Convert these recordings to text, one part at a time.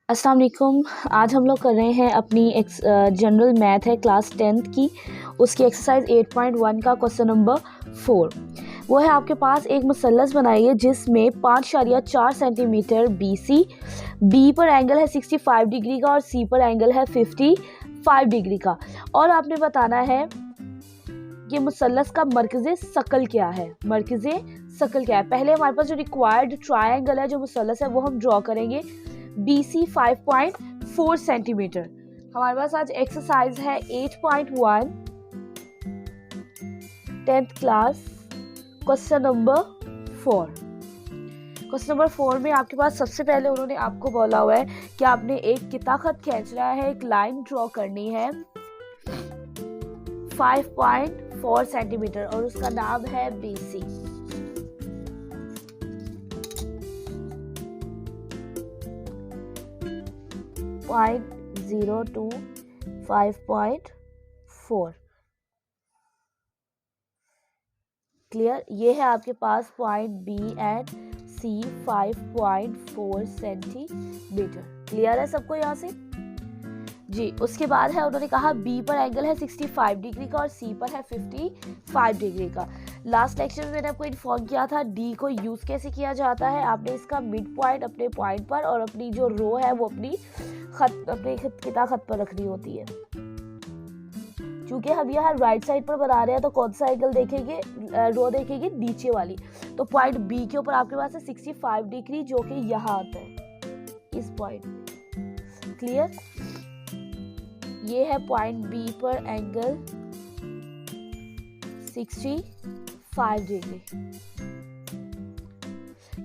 अस्सलाम वालेकुम। आज हम लोग कर रहे हैं अपनी जनरल मैथ है क्लास 10th की, उसकी एक्सरसाइज 8.1 का क्वेश्चन नंबर 4। वो है आपके पास एक मुसल्लस बनाइए जिसमें 5.4 सेंटीमीटर बी पर एंगल है 65 डिग्री का और सी पर एंगल है 55 डिग्री का, और आपने बताना है कि मुसल्लस का मरकज़े सकल क्या है। पहले हमारे पास जो रिक्वायर्ड ट्रायंगल है, जो मुसल्लस है, वो हम ड्रॉ करेंगे। BC 5.4 centimetre. हमारे पास आज एक्सरसाइज है 8.1 10th class question number 4। Question number 4 में आपके पास सबसे पहले उन्होंने आपको बोला हुआ है कि आपने एक कितना खत खींचना है, एक लाइन ड्रॉ करनी है 5.4 सेंटीमीटर और उसका नाम है BC। Point 0 to 5.4। क्लियर? ये है आपके पास point B and C 5.4 centimetre. Clear है सबको यहाँ से जी? उसके बाद है उन्होंने कहा B पर एंगल है 65 डिग्री का और C पर है 55 डिग्री का। लास्ट लेक्चर में मैंने आपको इन्फॉर्म किया था D को यूज कैसे किया जाता है। आपने इसका मिड पॉइंट अपने पॉइंट पर और अपनी जो रो है वो अपने खत पर रखनी होती है। क्योंकि हम यहाँ राइट साइड पर बना रहे हैं तो कौन सा एंगल देखेंगे, रो देखेंगे नीचे वाली। तो पॉइंट बी के ऊपर आपके पास है 65 डिग्री जो कि यहाँ आता है इस पॉइंट पे। क्लियर? ये है पॉइंट बी पर एंगल 65 डिग्री।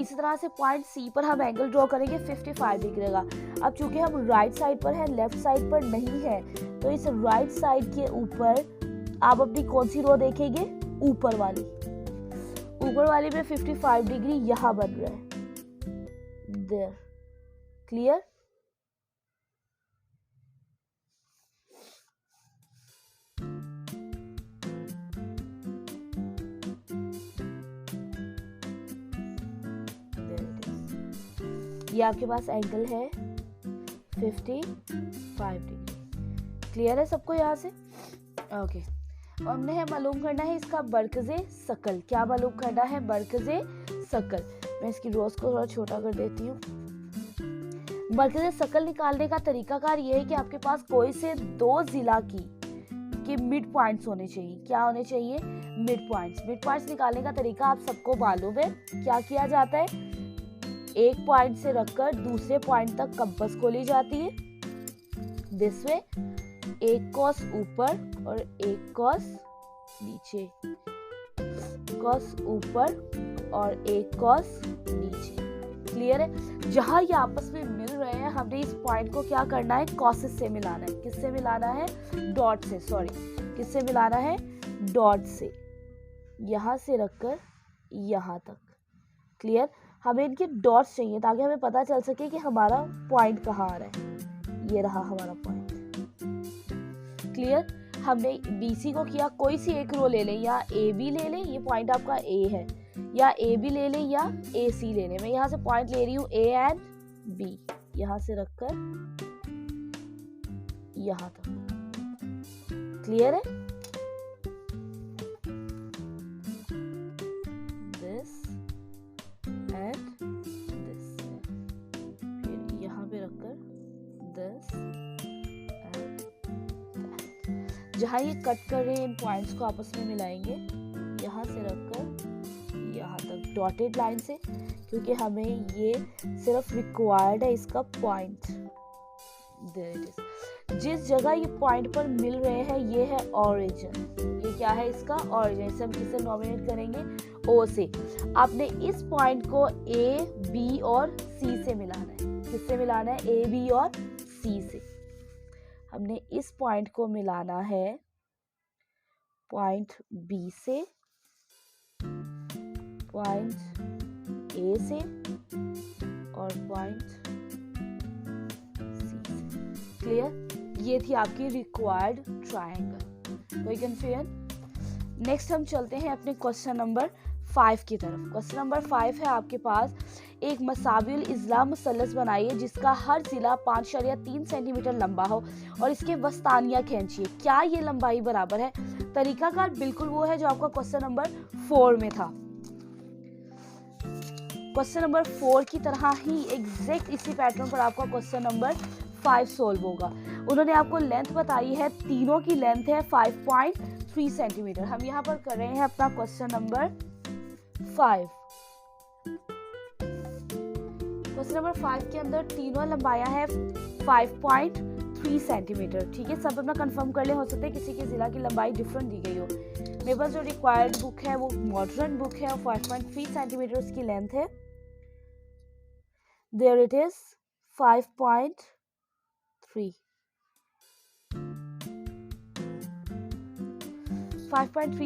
इसी तरह से पॉइंट सी पर हम एंगल ड्रॉ करेंगे 55 डिग्री का। अब चूंकि हम राइट साइड पर हैं, लेफ्ट साइड पर नहीं है, तो इस राइट साइड के ऊपर आप अपनी कौन सी रो देखेंगे? ऊपर वाली में 55 डिग्री यहाँ बन रहा है। देयर। क्लियर? ये आपके पास एंगल है 55 डिग्री। क्लियर है सबको यहाँ से? ओके। और हमने है मालूम करना है इसका मरकज़े सकल। क्या मालूम करना है? मरकज़े सकल। मैं इसकी रोज को थोड़ा छोटा कर देती हूँ। मरकज़े सकल निकालने का तरीकाकार ये है कि आपके पास कोई से दो जिला की मिड पॉइंट्स होने चाहिए। क्या होने चाहिए? मिड पॉइंट्स निकालने का तरीका आप सबको मालूम है। क्या किया जाता है? एक पॉइंट से रखकर दूसरे पॉइंट तक कंपास को ली जाती है दिस वे। एक कॉस ऊपर और एक कॉस नीचे, कॉस ऊपर और एक कॉस नीचे। क्लियर है? जहां ये आपस में मिल रहे हैं हमने इस पॉइंट को क्या करना है? कॉसेस से मिलाना है। किससे मिलाना है? डॉट से। किससे मिलाना है? डॉट से। यहां से रखकर यहां तक। क्लियर? हमें इनके डॉट्स चाहिए ताकि हमें पता चल सके कि हमारा पॉइंट कहाँ आ रहा है। ये रहा हमारा पॉइंट। क्लियर? हमने BC को किया, कोई सी एक रो ले लें, या AB ले लें, ये पॉइंट आपका A है, या AB ले लें या AC ले लें। मैं यहाँ से पॉइंट ले रही हूँ A एंड B, यहाँ से रखकर यहाँ तक। क्लियर है? दिस एंड दिस, फिर यहाँ पे रखकर दिस एंड दैट। जहाँ ये कट कर रहे हैं इन पॉइंट्स को आपस में मिलाएंगे यहाँ से रखकर यहाँ तक डॉटेड लाइन से, क्योंकि हमें ये सिर्फ रिक्वायर्ड है इसका पॉइंट। There it is. जिस जगह ये पॉइंट पर मिल रहे हैं ये है ऑरिजिन। ये क्या है? इसका ऑरिजिन। इसे हम किससे नॉमिनेट करेंगे? O से। आपने इस पॉइंट को A, B और C से मिलाना है। किससे मिलाना है? A, B और C से। हमने इस पॉइंट को मिलाना है पॉइंट B से, पॉइंट A से और पॉइंट C से। क्लियर? ये थी आपकी रिक्वायर्ड ट्रायंगल। कोई कंफ्यूजन? नेक्स्ट हम चलते हैं अपने क्वेश्चन नंबर 5 की तरफ। क्वेश्चन नंबर 5 है आपके पास एक मसाविल इजला मुसल्लस बनाइए जिसका हर जिला 5.3 सेंटीमीटर लंबा हो और इसके वस्तानिया खींचिए, क्या ये लंबाई बराबर है? तरीकाकार बिल्कुल वो है जो आपका क्वेश्चन नंबर 4 में था। क्वेश्चन नंबर 4 की तरह ही एग्जैक्ट इसी पैटर्न पर आपका क्वेश्चन नंबर 5 सोल्व होगा। उन्होंने आपको लेंथ बताई है, तीनों की लेंथ है 5.3 सेंटीमीटर। हम यहाँ पर कर रहे हैं अपना क्वेश्चन नंबर 5। क्वेश्चन नंबर 5 के अंदर तीनों लंबाइयाँ है 5.3 सेंटीमीटर। ठीक है, सब अपना कंफर्म कर ले, हो सकता है किसी के जिला की लंबाई डिफरेंट दी गई हो। मेरे पास जो रिक्वायर्ड बुक है वो मॉडर्न बुक है और 5.3 सेंटीमीटर उसकी लेंथ है। There it is 5.3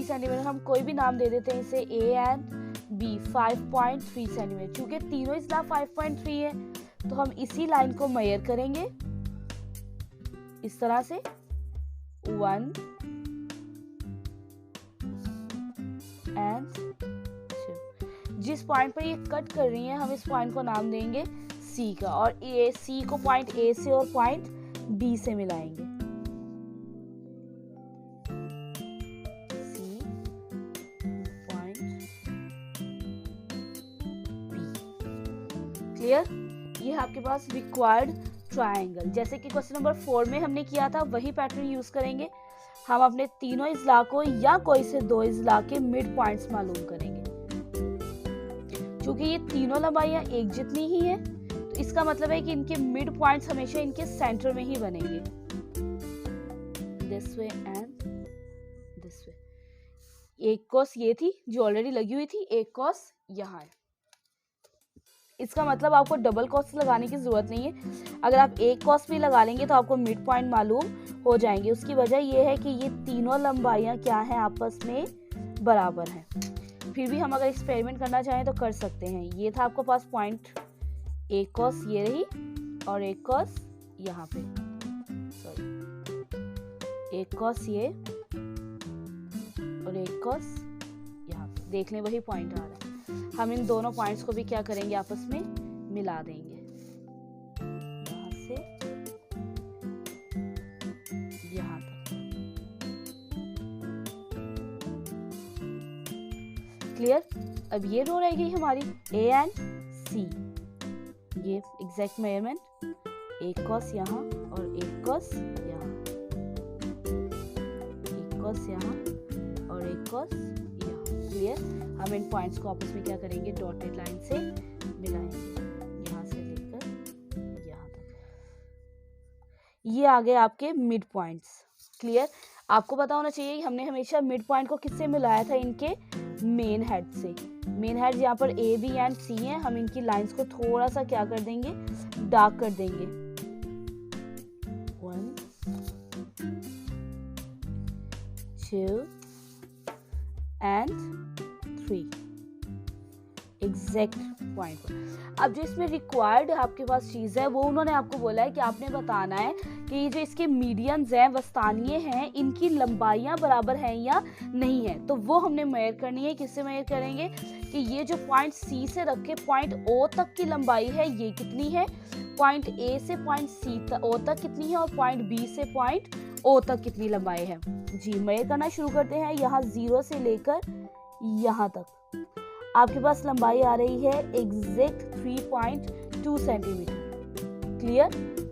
centimetre. हम कोई भी नाम दे देते हैं इसे ए एंड बी। 5.3 सेंटीमीटर, चूंकि तीनों इजला 5.3 है तो हम इसी लाइन को मेजर करेंगे इस तरह से 1 and 2। जिस पॉइंट पर ये कट कर रही हैं हम इस पॉइंट को नाम देंगे सी का, और ए सी को पॉइंट ए से और पॉइंट बी से मिलाएंगे। C point B. क्लियर? ये है आपके पास रिक्वायर्ड ट्रायंगल। जैसे कि क्वेश्चन नंबर 4 में हमने किया था वही पैटर्न यूज करेंगे। हम अपने तीनों इजला को या कोई से दो इजला के मिड पॉइंट्स मालूम करेंगे। क्योंकि ये तीनों लंबाइयां एक जितनी ही है तो इसका मतलब है कि इनके मिड पॉइंट्स हमेशा इनके सेंटर में ही बनेंगे। This way and this way. एक कॉस ये थी जो ऑलरेडी लगी हुई थी, एक कॉस यहाँ है। इसका मतलब आपको डबल कॉस लगाने की जरूरत नहीं है। अगर आप एक कॉस भी लगा लेंगे तो आपको मिड पॉइंट मालूम हो जाएंगे। उसकी वजह यह है कि ये तीनों लंबाइयां क्या हैं, आपस में बराबर हैं। फिर भी हम अगर एक्सपेरिमेंट करना चाहें तो कर सकते हैं। ये था आपके पास पॉइंट, एक कॉस ये रही और एक कॉस यहाँ पे, सॉरी एक कॉस ये और एक कॉस यहाँ पे। देख लें वही पॉइंट आ रहा है। हम इन दोनों पॉइंट्स को भी क्या करेंगे, आपस में मिला देंगे। यहाँ से यहाँ तक। क्लियर? अब ये रो रह गई हमारी ए एंड सी। ये एग्जैक्ट मेजरमेंट, एक कॉस यहाँ और एक कॉस यहाँ, एक कॉस यहाँ और एक कॉस यहाँ। क्लियर? हम इन पॉइंट्स को आपस में क्या करेंगे, डॉटेड लाइन से मिलाएंगे, यहाँ से लेकर यहाँ तक। ये आ गए आपके मिड पॉइंट्स। क्लियर? आपको पता होना चाहिए कि हमने हमेशा मिड पॉइंट को किससे मिलाया था, इनके मेन हेड से। मेन हेड यहाँ पर ए बी एंड सी हैं। हम इनकी लाइंस को थोड़ा सा क्या कर देंगे, डार्क कर देंगे। 1 2 एंड 3 एग्जैक्ट पॉइंट पर। अब जो इसमें रिक्वायर्ड आपके पास चीज़ है वो उन्होंने आपको बोला है कि आपने बताना है कि ये जो इसके मीडियंस हैं, वस्तानिये हैं, इनकी लंबाइयाँ बराबर हैं या नहीं है। तो वो हमने मेजर करनी है। किससे मेजर करेंगे कि ये जो पॉइंट सी से रख के पॉइंट ओ तक की लंबाई है ये कितनी है, पॉइंट ए से पॉइंट सी ओ तक कितनी है और पॉइंट बी से पॉइंट ओ तक कितनी लंबाई है। जी, मेजर करना शुरू करते हैं। यहाँ 0 से लेकर यहाँ तक आपके पास लंबाई आ रही है exact 3.2 centimetre. Clear?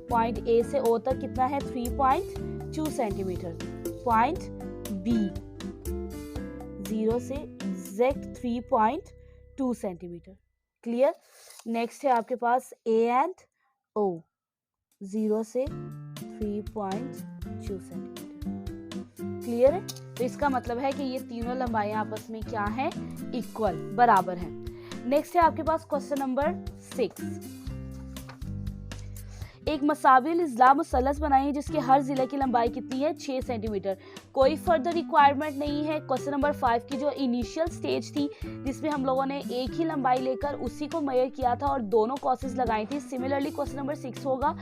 Point A से ओ तक कितना है, 3.2 सेंटीमीटर। पॉइंट बी 0 से एग्जैक्ट 3.2 सेंटीमीटर। क्लियर? नेक्स्ट है आपके पास ए एंड ओ, 0 से 3.2 सेंटीमीटर। क्लियर है? तो इसका मतलब है कि ये तीनों लंबाइयां आपस में क्या हैं, इक्वल, बराबर हैं। नेक्स्ट है आपके पास क्वेश्चन नंबर 6। एक मसाविल इजला मुसल्लस बनाइए जिसके हर जिले की लंबाई कितनी है, 6 सेंटीमीटर। कोई फर्दर रिक्वायरमेंट नहीं है। क्वेश्चन नंबर 5 की जो इनिशियल स्टेज थी जिसमें हम लोगों ने एक ही लंबाई लेकर उसी को मेजर किया था और दोनों कॉसेस लगाई थी। सिमिलरली क्वेश्चन नंबर 6 होगा,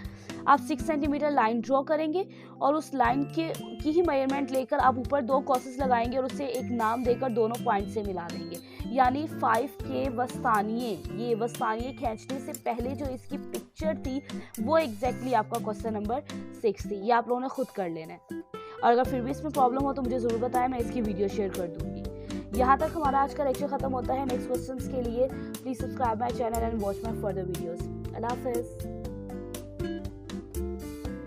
आप 6 सेंटीमीटर लाइन ड्रॉ करेंगे और उस लाइन की ही मेजरमेंट लेकर आप ऊपर 2 कॉसेस लगाएंगे और उसे एक नाम देकर दोनों पॉइंट से मिला देंगे। यानी 5K वस्तानिये, ये वस्तानिये खींचने से पहले जो इसकी पिक्चर थी वो एग्जैक्टली आपका क्वेश्चन नंबर 6 थी। ये आप लोगों ने खुद कर लेना है, और अगर फिर भी इसमें प्रॉब्लम हो तो मुझे ज़रूर बताएं, मैं इसकी वीडियो शेयर कर दूंगी। यहाँ तक हमारा आज का लेक्चर खत्म होता है। नेक्स्ट क्वेश्चंस के लिए please subscribe my channel and watch my further videos. अल्लाह हाफिज़।